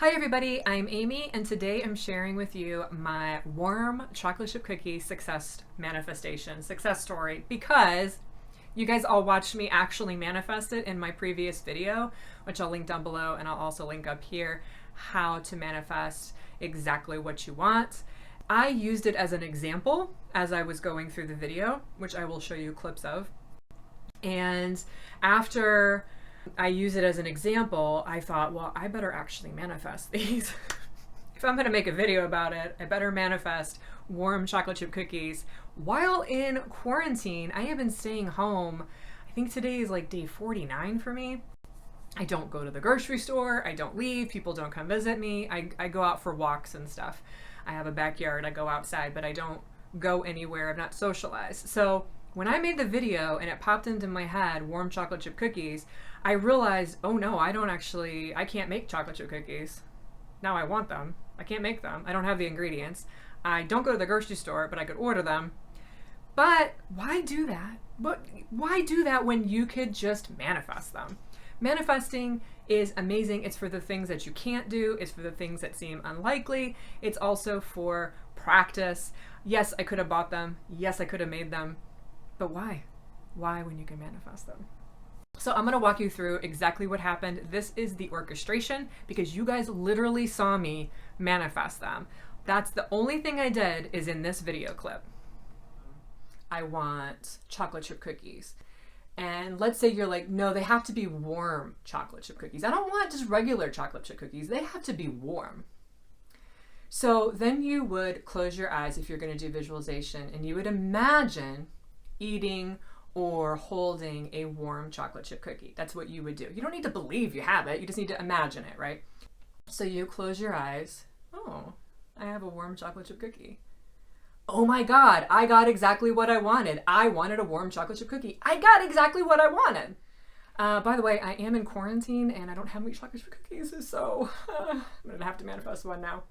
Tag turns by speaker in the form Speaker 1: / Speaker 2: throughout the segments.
Speaker 1: Hi everybody, I'm Amy and today I'm sharing with you my warm chocolate chip cookie success manifestation, success story, because you guys all watched me actually manifest it in my previous video, which I'll link down below and I'll also link up here, how to manifest exactly what you want. I used it as an example as I was going through the video, which I will show you clips of. And after I use it as an example, I thought, well, I better actually manifest these. If I'm going to make a video about it, I better manifest warm chocolate chip cookies. While in quarantine, I have been staying home. I think today is like day 49 for me. I don't go to the grocery store. I don't leave. People don't come visit me. I go out for walks and stuff. I have a backyard. I go outside, but I don't go anywhere. I'm not socialized. So when I made the video and it popped into my head, warm chocolate chip cookies, I realized, oh no, I can't make chocolate chip cookies. Now I want them. I can't make them. I don't have the ingredients. I don't go to the grocery store, but I could order them. But why do that? But why do that when you could just manifest them? Manifesting is amazing. It's for the things that you can't do. It's for the things that seem unlikely. It's also for practice. Yes, I could have bought them. Yes, I could have made them. But why? Why when you can manifest them? So I'm going to walk you through exactly what happened. This is the orchestration because you guys literally saw me manifest them. That's the only thing I did is in this video clip. I want chocolate chip cookies. And let's say you're like, no, they have to be warm chocolate chip cookies. I don't want just regular chocolate chip cookies. They have to be warm. So then you would close your eyes if you're going to do visualization and you would imagine eating or holding a warm chocolate chip cookie. That's what you would do. You don't need to believe you have it. You just need to imagine it, right? So you close your eyes. Oh, I have a warm chocolate chip cookie. Oh my God, I got exactly what I wanted. I wanted a warm chocolate chip cookie. I got exactly what I wanted. By the way, I am in quarantine and I don't have any chocolate chip cookies, so I'm gonna have to manifest one now.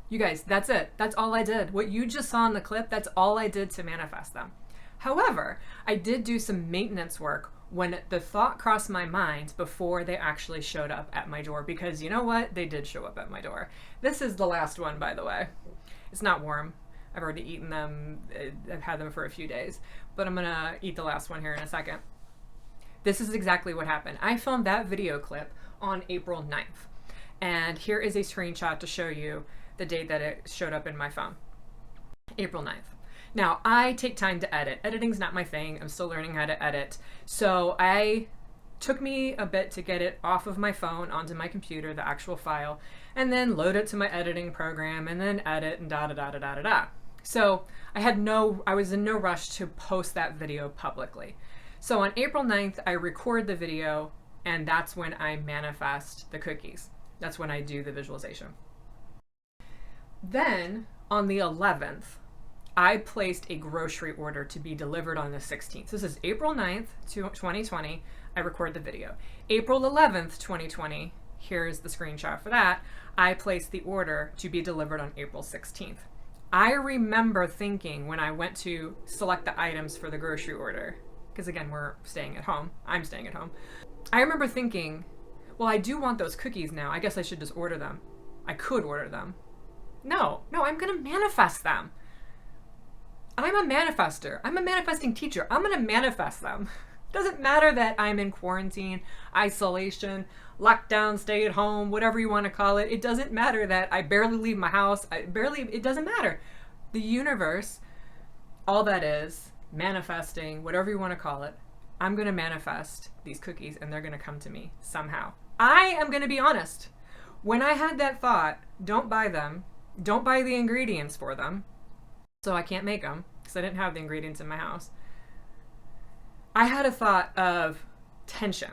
Speaker 1: You guys, that's it. That's all I did. What you just saw in the clip, that's all I did to manifest them. However, I did do some maintenance work when the thought crossed my mind before they actually showed up at my door, because you know what? They did show up at my door. This is the last one, by the way. It's not warm. I've already eaten them. I've had them for a few days, but I'm gonna eat the last one here in a second. This is exactly what happened. I filmed that video clip on April 9th, and here is a screenshot to show you the date that it showed up in my phone. April 9th. Now, I take time to edit. Editing's not my thing. I'm still learning how to edit. So took me a bit to get it off of my phone onto my computer, the actual file, and then load it to my editing program and then edit and da-da-da-da-da-da-da. So I was in no rush to post that video publicly. So on April 9th, I record the video and that's when I manifest the cookies. That's when I do the visualization. Then on the 11th, I placed a grocery order to be delivered on the 16th. This is April 9th, 2020. I record the video. April 11th, 2020, here's the screenshot for that. I placed the order to be delivered on April 16th. I remember thinking when I went to select the items for the grocery order, because again, we're staying at home. I'm staying at home. I remember thinking, well, I do want those cookies now. I guess I should just order them. I could order them. No, I'm going to manifest them. I'm a manifester. I'm a manifesting teacher. I'm going to manifest them. Doesn't matter that I'm in quarantine, isolation, lockdown, stay at home, whatever you want to call it. It doesn't matter that I barely leave my house. It doesn't matter. The universe, all that is, manifesting, whatever you want to call it, I'm going to manifest these cookies and they're going to come to me somehow. I am going to be honest. When I had that thought, don't buy them. Don't buy the ingredients for them. So I can't make them because I didn't have the ingredients in my house. I had a thought of tension.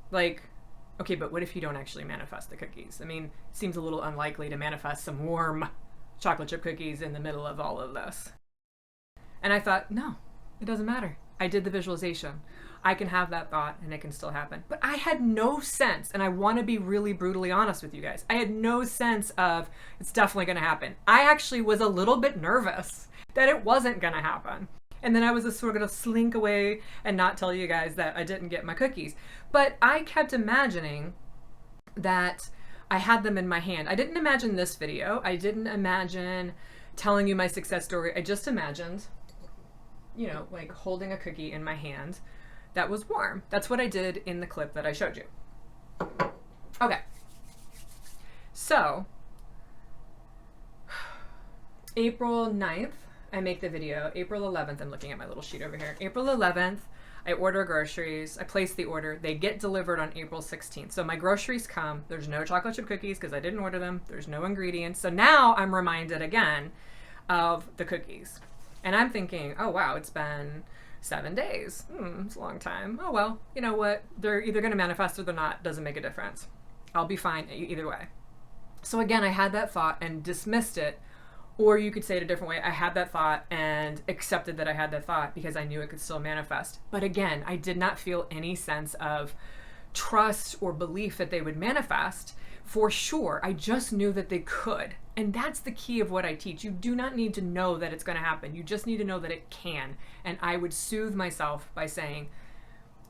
Speaker 1: Like, okay, but what if you don't actually manifest the cookies? I mean, it seems a little unlikely to manifest some warm chocolate chip cookies in the middle of all of this. And I thought, no, it doesn't matter. I did the visualization. I can have that thought and it can still happen. But I had no sense, and I want to be really brutally honest with you guys. I had no sense of it's definitely going to happen. I actually was a little bit nervous that it wasn't going to happen. And then I was just sort of going to slink away and not tell you guys that I didn't get my cookies. But I kept imagining that I had them in my hand. I didn't imagine this video. I didn't imagine telling you my success story. I just imagined, you know, like holding a cookie in my hand that was warm. That's what I did in the clip that I showed you. Okay. So, April 9th, I make the video. April 11th, I'm looking at my little sheet over here. April 11th, I order groceries. I place the order. They get delivered on April 16th. So my groceries come. There's no chocolate chip cookies because I didn't order them. There's no ingredients. So now I'm reminded again of the cookies. And I'm thinking, oh, wow, it's been 7 days. It's a long time. Oh, well, you know what? They're either going to manifest or they're not. Doesn't make a difference. I'll be fine either way. So again, I had that thought and dismissed it. Or you could say it a different way. I had that thought and accepted that I had that thought because I knew it could still manifest. But again, I did not feel any sense of trust or belief that they would manifest for sure. I just knew that they could. And that's the key of what I teach. You do not need to know that it's going to happen. You just need to know that it can. And I would soothe myself by saying,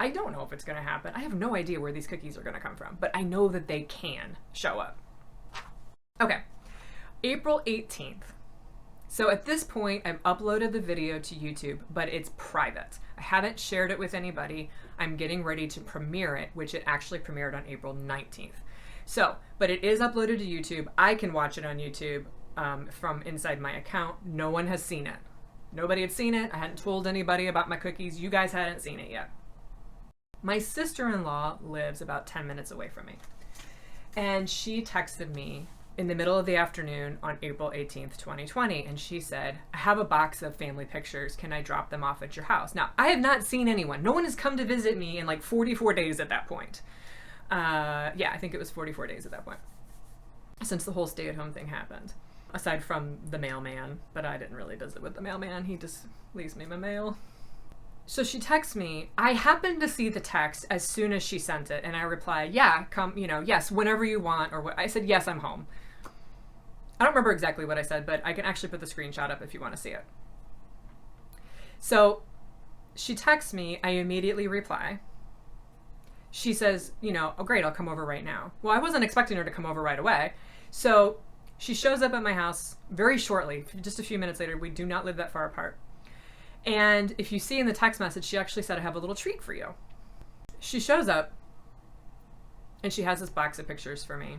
Speaker 1: I don't know if it's going to happen. I have no idea where these cookies are going to come from, but I know that they can show up. Okay. April 18th. So at this point, I've uploaded the video to YouTube, but it's private. I haven't shared it with anybody. I'm getting ready to premiere it, which it actually premiered on April 19th. So, but it is uploaded to YouTube. I can watch it on YouTube from inside my account. No one has seen it. Nobody had seen it. I hadn't told anybody about my cookies. You guys hadn't seen it yet. My sister-in-law lives about 10 minutes away from me. And she texted me in the middle of the afternoon on April 18th, 2020. And she said, I have a box of family pictures. Can I drop them off at your house? Now, I have not seen anyone. No one has come to visit me in like 44 days at that point. Yeah, I think it was 44 days at that point since the whole stay-at-home thing happened. Aside from the mailman, but I didn't really visit with the mailman. He just leaves me my mail. So she texts me. I happened to see the text as soon as she sent it, and I replied, yeah, come, you know, yes, whenever you want, or what. I said, yes, I'm home. I don't remember exactly what I said, but I can actually put the screenshot up if you want to see it. So she texts me. I immediately reply. She says, you know, oh, great, I'll come over right now. Well, I wasn't expecting her to come over right away. So she shows up at my house very shortly, just a few minutes later. We do not live that far apart. And if you see in the text message, she actually said, I have a little treat for you. She shows up and she has this box of pictures for me.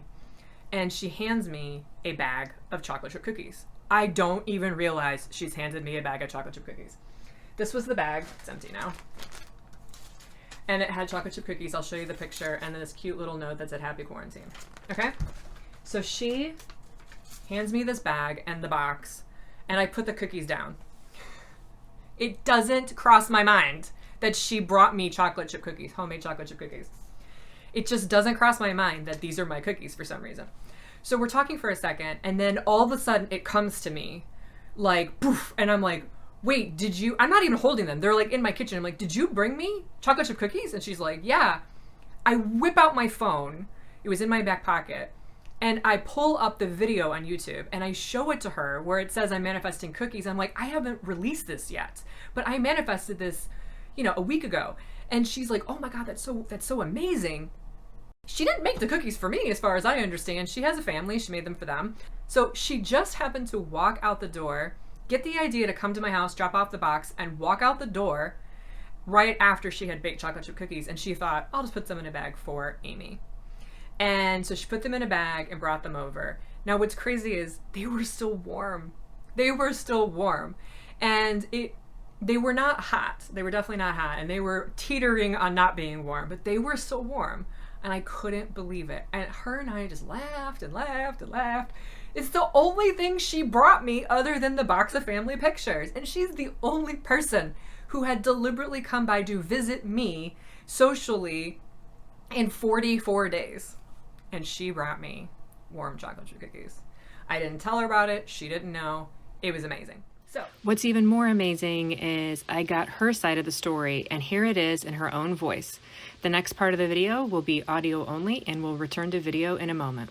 Speaker 1: And she hands me a bag of chocolate chip cookies. I don't even realize she's handed me a bag of chocolate chip cookies. This was the bag. It's empty now. And it had chocolate chip cookies. I'll show you the picture. And then this cute little note that said happy quarantine. Okay? So she hands me this bag and the box, and I put the cookies down. It doesn't cross my mind that she brought me chocolate chip cookies, homemade chocolate chip cookies. It just doesn't cross my mind that these are my cookies for some reason. So we're talking for a second, and then all of a sudden it comes to me like, poof, and I'm like, wait, did you, I'm not even holding them. They're like in my kitchen. I'm like, did you bring me chocolate chip cookies? And she's like, yeah. I whip out my phone. It was in my back pocket. And I pull up the video on YouTube and I show it to her where it says I'm manifesting cookies. I'm like, I haven't released this yet, but I manifested this, you know, a week ago. And she's like, oh my God, that's so amazing. She didn't make the cookies for me, as far as I understand. She has a family. She made them for them. So she just happened to walk out the door, get the idea to come to my house, drop off the box, and walk out the door right after she had baked chocolate chip cookies. And she thought, I'll just put them in a bag for Amy. And so she put them in a bag and brought them over. Now what's crazy is they were still warm. They were still warm. And they were not hot. They were definitely not hot. And they were teetering on not being warm, but they were still warm. And I couldn't believe it. And her and I just laughed and laughed and laughed. It's the only thing she brought me other than the box of family pictures. And she's the only person who had deliberately come by to visit me socially in 44 days. And she brought me warm chocolate chip cookies. I didn't tell her about it. She didn't know. It was amazing. So
Speaker 2: what's even more amazing is I got her side of the story, and here it is in her own voice. The next part of the video will be audio only, and we'll return to video in a moment.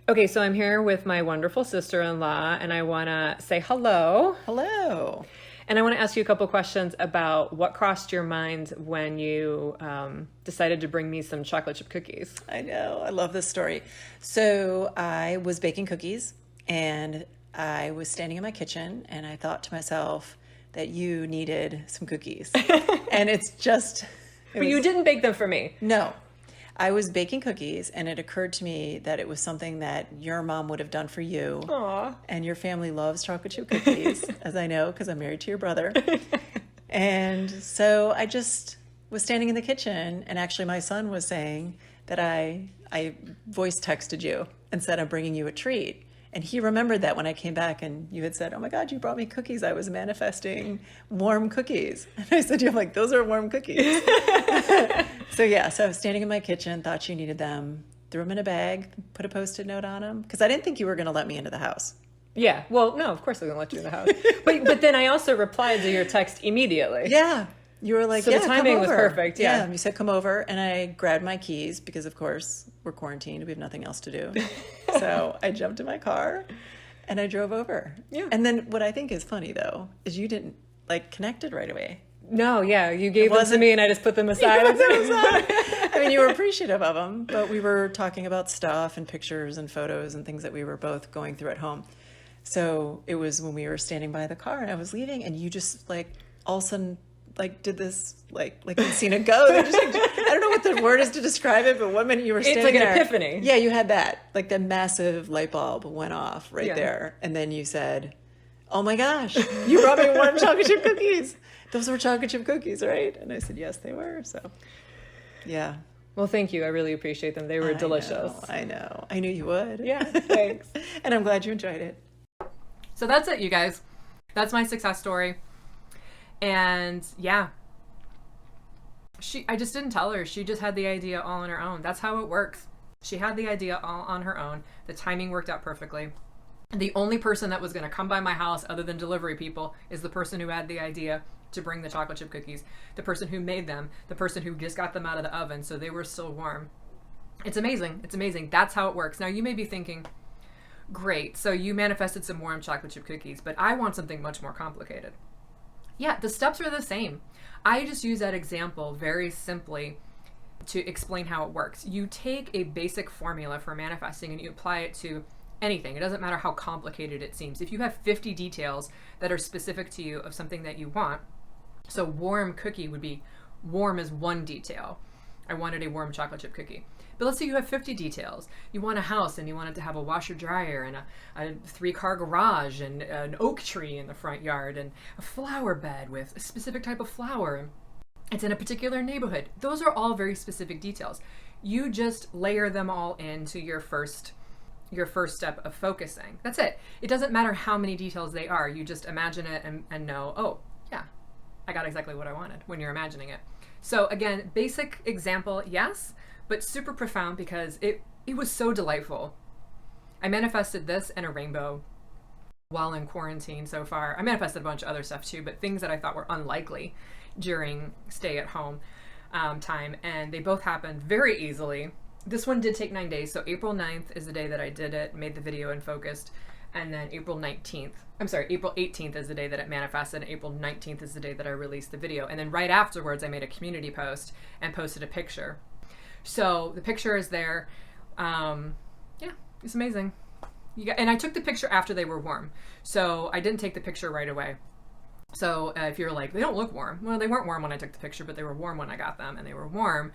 Speaker 1: Okay, so I'm here with my wonderful sister-in-law, and I want to say hello.
Speaker 3: Hello.
Speaker 1: And I want to ask you a couple questions about what crossed your mind when you decided to bring me some chocolate chip cookies.
Speaker 3: I know. I love this story. So I was baking cookies and I was standing in my kitchen and I thought to myself that you needed some cookies. And it's just...
Speaker 1: But you didn't bake them for me.
Speaker 3: No. I was baking cookies and it occurred to me that it was something that your mom would have done for you.
Speaker 1: Aww.
Speaker 3: And your family loves chocolate chip cookies, as I know, because I'm married to your brother. And so I just was standing in the kitchen, and actually my son was saying that I voice texted you and said, I'm bringing you a treat. And he remembered that when I came back and you had said, oh my God, you brought me cookies. I was manifesting warm cookies. And I said to you, I'm like, those are warm cookies. So yeah, so I was standing in my kitchen, thought you needed them, threw them in a bag, put a Post-it note on them, because I didn't think you were going to let me into the house.
Speaker 1: Yeah, well, no, of course I was going to let you in the house. but then I also replied to your text immediately.
Speaker 3: Yeah. You were like,
Speaker 1: so
Speaker 3: yeah,
Speaker 1: the timing was perfect. Yeah.
Speaker 3: You said, come over. And I grabbed my keys because, of course, we're quarantined. We have nothing else to do. So I jumped in my car and I drove over. Yeah. And then what I think is funny, though, is you didn't connect it right away.
Speaker 1: No, yeah. You gave them to me and I just put them aside.
Speaker 3: I mean, you were appreciative of them, but we were talking about stuff and pictures and photos and things that we were both going through at home. So it was when we were standing by the car and I was leaving and you just all of a sudden did this like you'd seen it go. I don't know what the word is to describe it, but one minute you were standing there.
Speaker 1: It's like an epiphany.
Speaker 3: Yeah, you had that. The massive light bulb went off there. And then you said, oh my gosh, you brought me warm chocolate chip cookies. Those were chocolate chip cookies, right? And I said, yes, they were. So, yeah.
Speaker 1: Well, thank you. I really appreciate them. They were delicious.
Speaker 3: I know. I knew you would.
Speaker 1: Yeah, thanks.
Speaker 3: And I'm glad you enjoyed it.
Speaker 1: So that's it, you guys. That's my success story. And yeah, I just didn't tell her. She just had the idea all on her own. That's how it works. She had the idea all on her own. The timing worked out perfectly. The only person that was going to come by my house other than delivery people is the person who had the idea to bring the chocolate chip cookies, the person who made them, the person who just got them out of the oven so they were still warm. It's amazing. It's amazing. That's how it works. Now you may be thinking, great, so you manifested some warm chocolate chip cookies, but I want something much more complicated. Yeah, the steps are the same. I just use that example very simply to explain how it works. You take a basic formula for manifesting and you apply it to anything. It doesn't matter how complicated it seems. If you have 50 details that are specific to you of something that you want, so warm cookie would be warm as one detail. I wanted a warm chocolate chip cookie. But let's say you have 50 details. You want a house and you want it to have a washer dryer and a 3-car garage and an oak tree in the front yard and a flower bed with a specific type of flower. It's in a particular neighborhood. Those are all very specific details. You just layer them all into your first step of focusing. That's it. It doesn't matter how many details they are. You just imagine it and know, oh, yeah, I got exactly what I wanted when you're imagining it. So again, basic example, yes, but super profound because it was so delightful. I manifested this and a rainbow while in quarantine so far. I manifested a bunch of other stuff too, but things that I thought were unlikely during stay at home time, and they both happened very easily. This one did take 9 days, so April 9th is the day that I did it, made the video and focused, and then April 18th is the day that it manifested, and April 19th is the day that I released the video. And then right afterwards, I made a community post and posted a picture. So the picture is there. Yeah, it's amazing. And I took the picture after they were warm. So I didn't take the picture right away. So if you're like, they don't look warm. Well, they weren't warm when I took the picture, but they were warm when I got them, and they were warm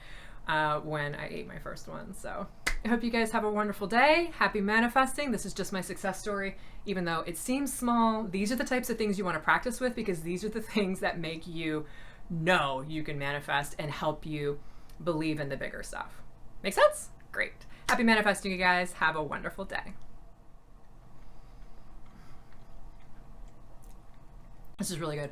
Speaker 1: when I ate my first one. So I hope you guys have a wonderful day. Happy manifesting. This is just my success story. Even though it seems small, these are the types of things you want to practice with, because these are the things that make you know you can manifest and help you believe in the bigger stuff. Make sense? Great. Happy manifesting, you guys. Have a wonderful day. This is really good.